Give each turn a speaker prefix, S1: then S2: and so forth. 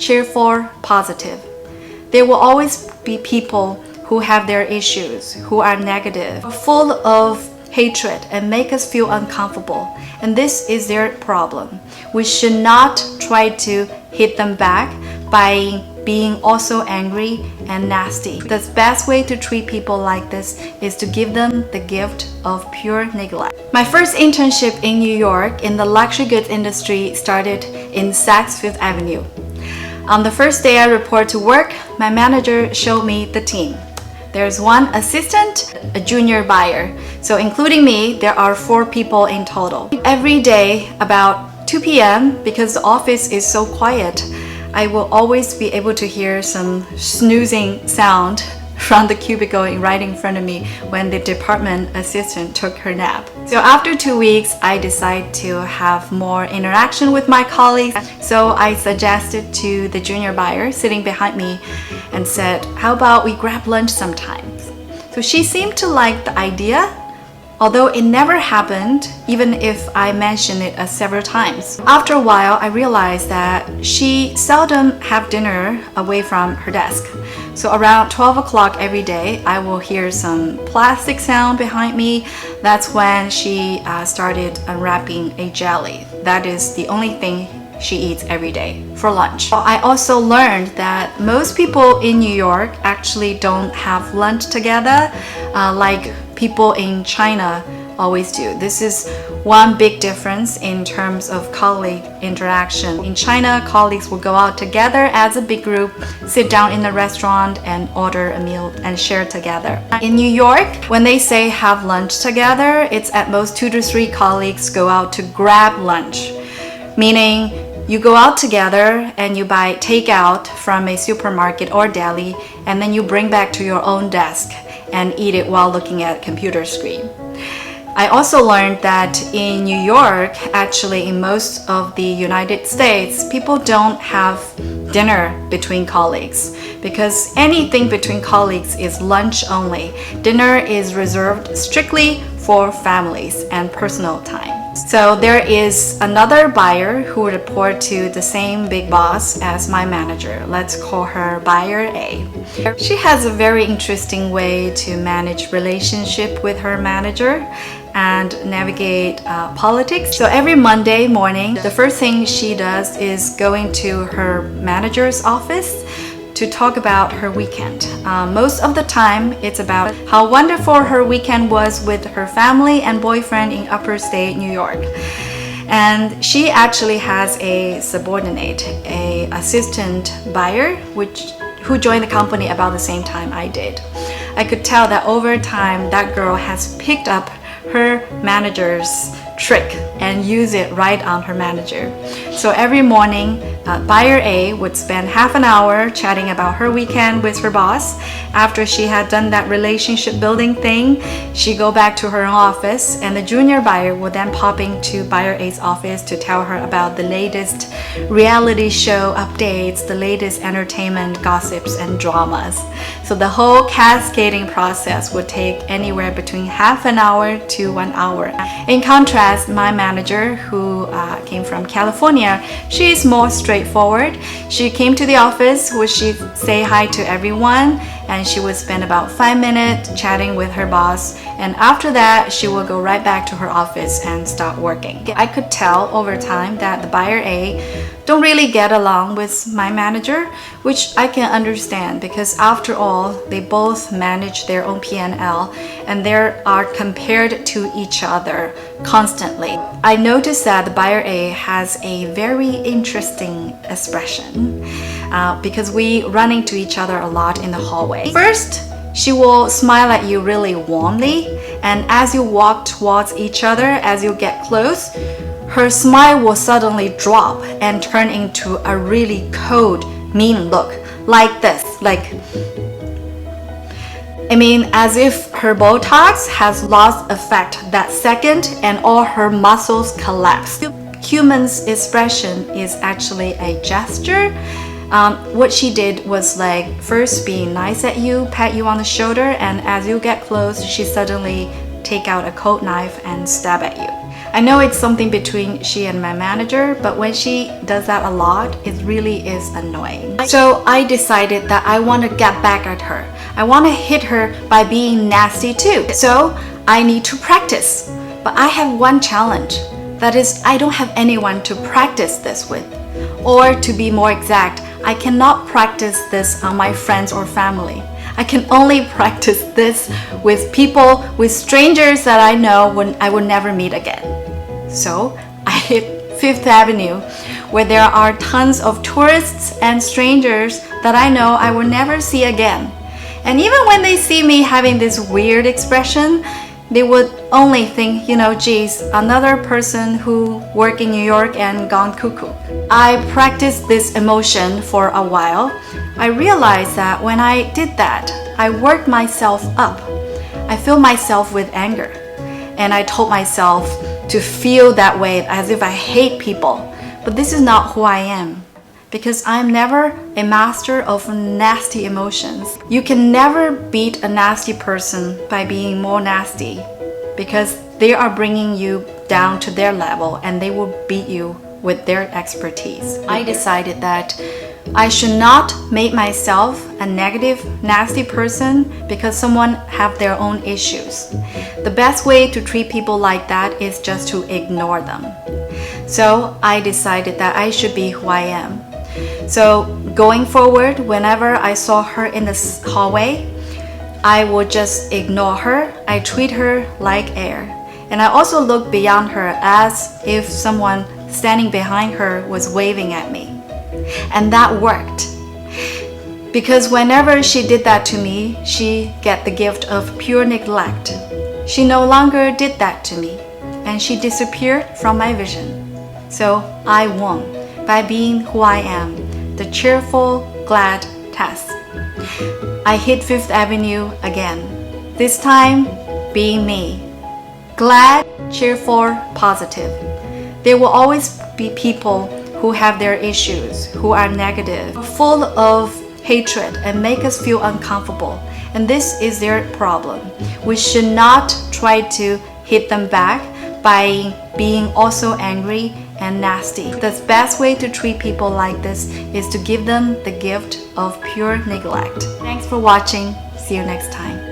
S1: cheerful, positive. There will always be people who have their issues, who are negative, full of hatred and make us feel uncomfortable. And this is their problem. We should not try to hit them back by being also angry and nasty. The best way to treat people like this is to give them the gift of pure neglect. My first internship in New York in the luxury goods industry started in Saks Fifth Avenue. On the first day I report to work, my manager showed me the team. There's one assistant, a junior buyer. So including me, there are 4 people in total. Every day about 2 p.m., because the office is so quiet, I will always be able to hear some snoozing sound from the cubicle right in front of me when the department assistant took her nap. So after 2 weeks, I decided to have more interaction with my colleagues. So I suggested to the junior buyer sitting behind me and said, how about we grab lunch sometimes? So she seemed to like the idea, although it never happened, even if I mentioned it several times. After a while, I realized that she seldom have dinner away from her desk. So around 12 o'clock every day, I will hear some plastic sound behind me. That's when she started unwrapping a jelly. That is the only thing she eats every day for lunch. I also learned that most people in New York actually don't have lunch together like people in China always do. This is one big difference in terms of colleague interaction. In China, colleagues will go out together as a big group, sit down in a restaurant and order a meal and share together. In New York, when they say have lunch together, it's at most 2 to 3 colleagues go out to grab lunch, meaning you go out together and you buy takeout from a supermarket or deli, and then you bring back to your own desk and eat it while looking at a computer screen. I also learned that in New York, actually in most of the United States, people don't have dinner between colleagues because anything between colleagues is lunch only. Dinner is reserved strictly for families and personal time. So there is another buyer who would report to the same big boss as my manager. Let's call her buyer A. She has a very interesting way to manage relationship with her manager and navigate politics. So every Monday morning, the first thing she does is going to her manager's office to talk about her weekend. Most of the time, it's about how wonderful her weekend was with her family and boyfriend in Upper State New York. And she actually has a subordinate, a assistant buyer, who joined the company about the same time I did. I could tell that over time, that girl has picked up her manager's trick and use it right on her manager. So every morning, buyer A would spend half an hour chatting about her weekend with her boss. After she had done that relationship building thing, she'd go back to her office, and the junior buyer would then pop into buyer A's office to tell her about the latest reality show updates, the latest entertainment gossips and dramas. So the whole cascading process would take anywhere between half an hour to 1 hour. In contrast, my manager, who came from California, she is more straightforward. She came to the office, would she say hi to everyone, and she would spend about 5 minutes chatting with her boss, and after that she will go right back to her office and start working. I could tell over time that the buyer A don't really get along with my manager, which I can understand because after all, they both manage their own P&L and they are compared to each other constantly. I noticed that the buyer A has a very interesting expression because we run into each other a lot in the hallway. First, she will smile at you really warmly, and as you walk towards each other, as you get close, her smile will suddenly drop and turn into a really cold, mean look, like this, as if her Botox has lost effect that second and all her muscles collapse. Human's expression is actually a gesture. What she did was first be nice at you, pat you on the shoulder, and as you get close, she suddenly take out a cold knife and stab at you. I know it's something between she and my manager, but when she does that a lot, it really is annoying. So I decided that I want to get back at her. I want to hit her by being nasty too. So I need to practice. But I have one challenge. That is, I don't have anyone to practice this with. Or to be more exact, I cannot practice this on my friends or family. I can only practice this with people, with strangers that I know when I will never meet again. So I hit Fifth Avenue, where there are tons of tourists and strangers that I know I will never see again. And even when they see me having this weird expression, they would only think, geez, another person who worked in New York and gone cuckoo. I practiced this emotion for a while. I realized that when I did that, I worked myself up. I filled myself with anger. And I told myself to feel that way as if I hate people. But this is not who I am. Because I'm never a master of nasty emotions. You can never beat a nasty person by being more nasty, because they are bringing you down to their level and they will beat you with their expertise. I decided that I should not make myself a negative, nasty person because someone have their own issues. The best way to treat people like that is just to ignore them. So I decided that I should be who I am. So going forward, whenever I saw her in the hallway, I would just ignore her. I treat her like air. And I also look beyond her as if someone standing behind her was waving at me. And that worked. Because whenever she did that to me, she got the gift of pure neglect. She no longer did that to me, and she disappeared from my vision. So I won by being who I am, the cheerful, glad Tess. I hit Fifth Avenue again, this time being me. Glad, cheerful, positive. There will always be people who have their issues, who are negative, full of hatred and make us feel uncomfortable. And this is their problem. We should not try to hit them back by being also angry and nasty. The best way to treat people like this is to give them the gift of pure neglect. Thanks for watching. See you next time.